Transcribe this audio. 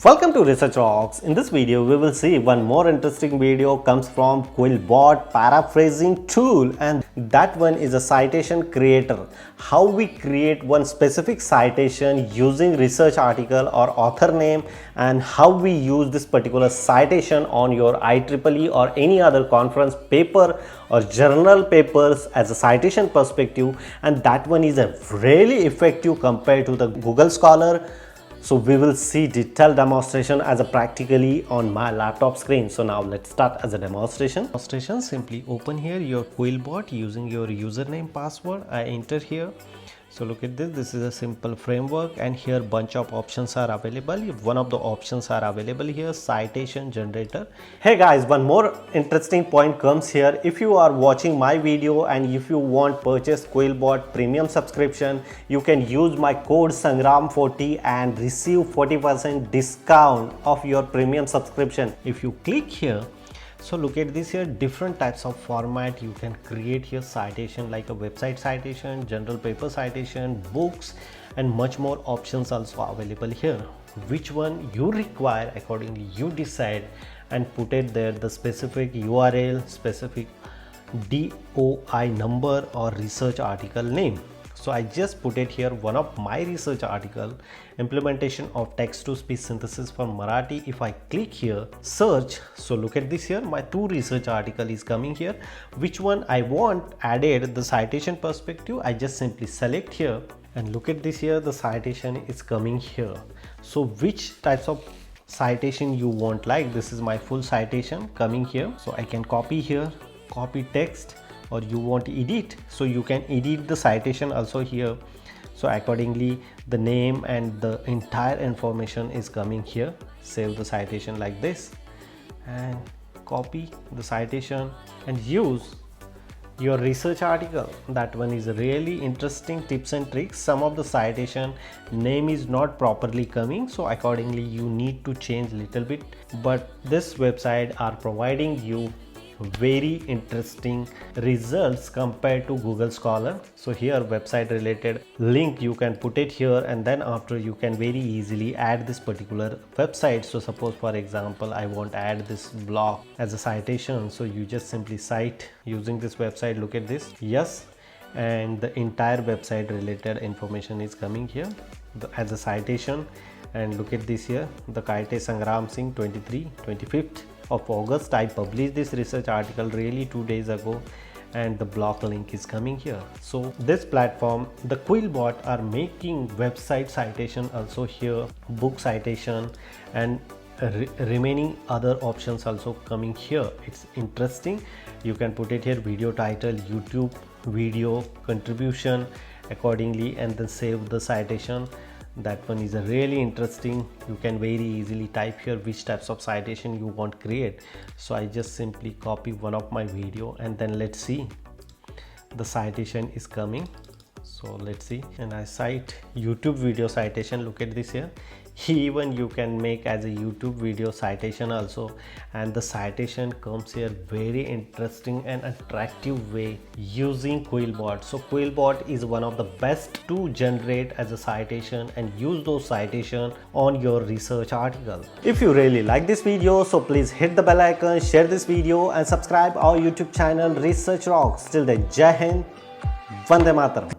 Welcome to Research Rocks. In this video, we will see one more interesting video comes from QuillBot paraphrasing tool, and that one is a citation creator. How we create one specific citation using research article or author name, and how we use this particular citation on your IEEE or any other conference paper or journal papers as a citation perspective, and that one is a really effective compared to the Google Scholar. So we will see detailed demonstration as a practically on my laptop screen. So now let's start as a demonstration. Simply open here your QuillBot using your username password. I enter here. So look at this. This is a simple framework, and here bunch of options are available. One of the options are available here, citation generator. Hey guys, one more interesting point comes here. If you are watching my video and if you want purchase QuillBot premium subscription, you can use my code Sangram40 and receive 40% discount of your premium subscription. If you click here, so look at this here, different types of format you can create here, citation like a website citation, general paper citation, books, and much more options also available here. Which one you require, accordingly you decide and put it there, the specific URL, specific DOI number or research article name. So I just put it here, one of my research article, implementation of text to speech synthesis for Marathi. If I click here, search, so look at this here, my two research article is coming here. Which one I want added the citation perspective, I just simply select here, and look at this here, the citation is coming here. So which types of citation you want, like this is my full citation coming here. So I can copy here, copy text, or you want to edit, so you can edit the citation also here. So accordingly the name and the entire information is coming here. Save the citation like this and copy the citation and use your research article. That one is really interesting tips and tricks. Some of the citation name is not properly coming, so accordingly you need to change little bit, but this website are providing you very interesting results compared to Google Scholar. So here website related link you can put it here, and then after you can very easily add this particular website. So suppose for example I want to add this blog as a citation, so you just simply cite using this website. Look at this, yes, and the entire website related information is coming here as a citation. And look at this here, the Kaite Sangram Singh 25th of August. I published this research article really 2 days ago, and the blog link is coming here. So this platform, the QuillBot, are making website citation also here, book citation, and remaining other options also coming here. It's interesting. You can put it here, video title, YouTube video contribution accordingly, and then save the citation. That one is a really interesting. You can very easily type here which types of citation you want to create. So I just simply copy one of my video, and then let's see, the citation is coming. So let's see, and I cite YouTube video citation. Look at this here, even you can make as a YouTube video citation also, and the citation comes here very interesting and attractive way using QuillBot. So QuillBot is one of the best to generate as a citation and use those citation on your research article. If you really like this video, so please hit the bell icon, share this video, and subscribe our YouTube channel Research Rocks. Till then, Jai Hind, Vande Mataram.